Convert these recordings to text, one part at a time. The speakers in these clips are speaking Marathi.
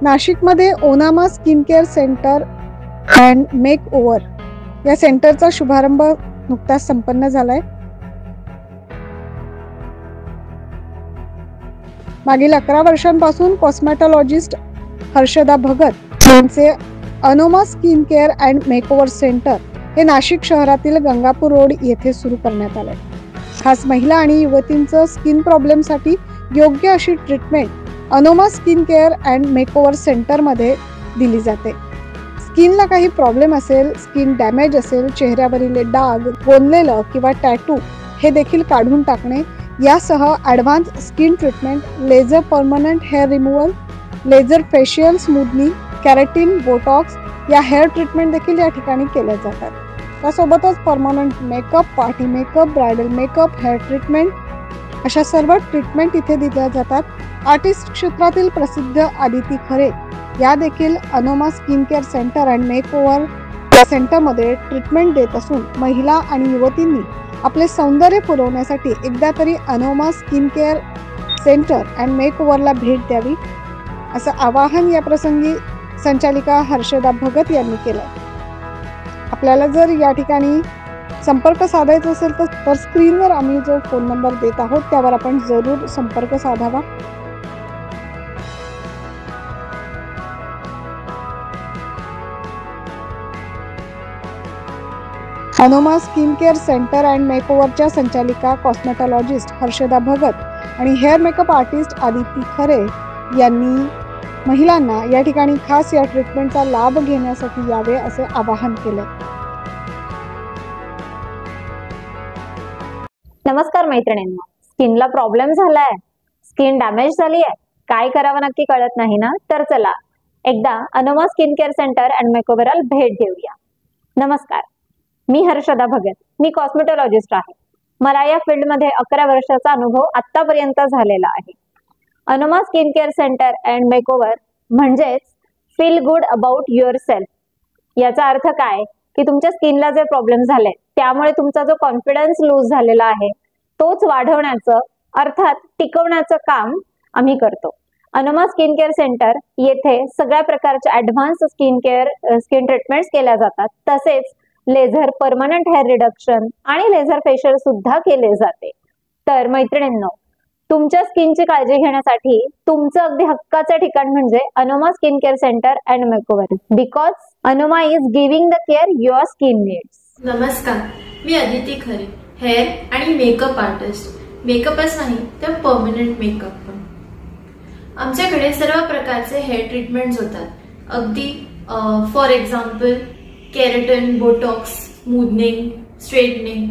नाशिकमध्ये Onama skin care centre and makeover या सेंटरचा शुभारंभ नुकताच संपन्न झालाय। मागील 11 वर्षांपासून कॉस्मेटॉलॉजिस्ट हर्षदा भगत यांचे Onama skin care and makeover centre हे नाशिक शहरातील गंगापूर रोड येथे सुरू करण्यात आले। खास महिला आणि युवतींचं स्किन प्रॉब्लेमसाठी योग्य अशी treatment Onama skin care and makeover सेंटरमध्ये दिली जाते। स्किनला काही प्रॉब्लेम असेल, स्किन डॅमेज असेल, चेहऱ्यावरील डाग, गोंदलेलं किंवा टॅटू हे देखील काढून टाकणे यासह advance skin treatment, laser permanent hair removal, laser facial smoothening, keratin, botox या हेअर ट्रीटमेंट देखील या ठिकाणी केल्या जातात। त्यासोबतच permanent makeup, party makeup, bridal makeup, hair treatment अशा सर्व ट्रीटमेंट इथे दिल्या जातात। आर्टिस्ट क्षेत्रातील प्रसिद्ध आदिती खरे या देखील Onama skin care centre and makeover सेंटरमध्ये ट्रीटमेंट देत असून महिला आणि युवतींनी आपले सौंदर्य पुरवण्यासाठी एकदा तरी Onama skin care centre and मेक ओव्हरला भेट द्यावी असं आवाहन या प्रसंगी संचालिका हर्षदा भगत यांनी केलं। आपल्याला जर या ठिकाणी संपर्क साधायचा असेल तर स्क्रीनवर आम्ही जो फोन नंबर देत आहोत त्यावर आपण जरूर संपर्क साधावा। Onama skin care centre and मेक ओव्हरच्या संचालिका कॉस्मेटॉलॉजिस्ट हर्षदा भगत आणि हेअर मेकअप आर्टिस्ट आदिती खरे यांनी महिलांना या ठिकाणी खास या ट्रीटमेंटचा लाभ घेण्यासाठी यावे असे आवाहन केले। नमस्कार मैत्रिणींनो, स्किनला प्रॉब्लेम झालाय, स्किन डॅमेज झाली आहे, काय करावं नक्की कळत नाही ना, तर चला एकदा Onama skin care centre and मेक ओव्हरला भेट देऊया। नमस्कार, मी हर्षदा भगत, मी कॉस्मेटॉलॉजिस्ट आहे। मला या फील्डमध्ये 11 वर्षाचा अनुभव आतापर्यंत झालेला आहे। Onama skin care centre and makeover म्हणजेच feel good about yourself. याचा अर्थ काय की तुमच्या स्किनला जे प्रॉब्लेम झाले त्यामुळे तुमचा जो कॉन्फिडन्स लूज झालेला आहे तोच वाढवण्याचं अर्थात टिकवण्याचं काम आम्ही करतो। ओनामा स्किन केअर सेंटर येथे सगळ्या प्रकारच्या ॲडव्हान्स स्किन ट्रीटमेंट्स केल्या जातात, तसेच लेझर परमनंट हेअर रिडक्शन आणि लेझर फेशियल सुद्धा केले जाते। तर मैत्रिणींनो, तुमच्या स्किनची काळजी घेण्यासाठी तुमचं अगदी हक्काचं ठिकाण म्हणजे Onama skin care centre and makeover, because Onama is giving the care your skin needs. नमस्कार, मी आदिती खरे, हेअर आणि मेकअप आर्टिस्ट। मेकअपच नाही तर परमनंट मेकअप पण। आमच्याकडे सर्व प्रकारचे हेअर ट्रीटमेंट्स होतात, अगदी for example keratin, Botox, smoothening, straightening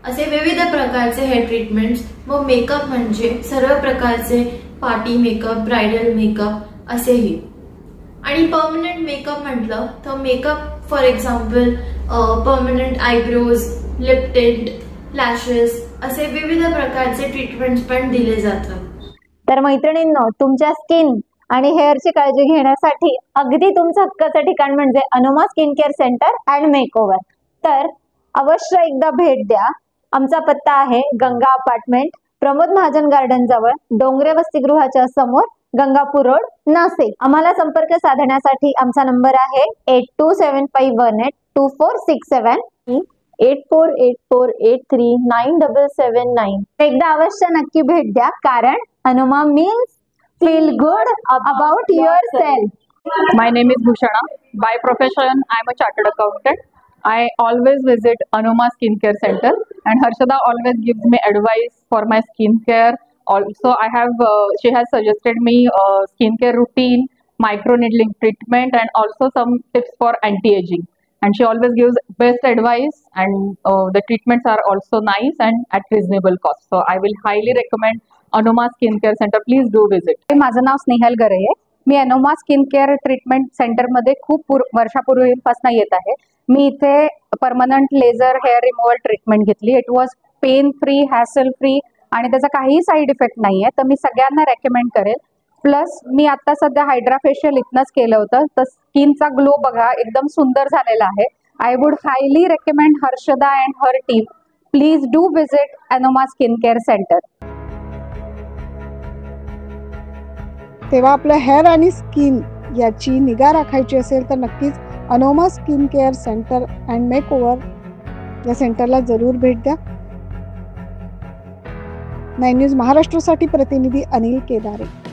असे विविध प्रकारचे हेअर ट्रीटमेंट्स व मेकअप म्हणजे सर्व प्रकारचे पार्टी मेकअप, ब्रायडल मेकअप असेही। आणि परमनंट मेकअप म्हटलं तर makeup for example permanent eyebrows, lip tint, lashes असे विविध प्रकारचे ट्रीटमेंट्स पण दिले जातात। तर मैत्रिणींनो, तुमच्या स्किन आणि हेअरची काळजी घेण्यासाठी अगदी तुमचं हक्काचं ठिकाण म्हणजे Onama skin care centre and makeover. तर अवश्य एकदा भेट द्या। आमचा पत्ता आहे गंगा अपार्टमेंट, प्रमोद महाजन गार्डन जवळ, डोंगरे वसतिगृहाच्या समोर, गंगापूर रोड, नाशिक। आम्हाला संपर्क साधण्यासाठी आमचा नंबर आहे 8275182467 8484839779। एकदा अवश्य नक्की भेट द्या, कारण Onama means feel good about yourself. My name is Bhushana. By profession, I am a chartered accountant. I always visit Onaama Skin Care Center, and Harshada always gives me advice for my skin care. Also, she has suggested me skin care routine, micro needling treatment, and also some tips for anti-aging. And she always gives best advice, and the treatments are also nice and at reasonable cost. So I will highly recommend Onama skin care centre. Please do visit. माझं नाव स्नेहल गरे आहे. मी ओनामा स्किन केअर ट्रीटमेंट सेंटरमध्ये खूप वर्षापूर्वीपासून येत आहे. मी इथे permanent laser hair removal treatment घेतली. It was pain free, hassle free आणि त्याचा काहीही साईड इफेक्ट नाही आहे. तर मी सगळ्यांना रेकमेंड करेल. प्लस मी आता सध्या हायड्रा फेशियल इथनंच केलं होतं, तर स्किनचा ग्लो बघा एकदम सुंदर झालेला आहे. I would highly recommend Harshada and her team. Please do visit Onama skin care centre. तेव्हा आपलं हेअर आणि स्किन याची निगा राखायची असेल तर नक्कीच Anoma skin care centre and makeover या सेंटरला जरूर भेट द्या. 9 न्यूज महाराष्ट्रासाठी प्रतिनिधी अनिल केदारे.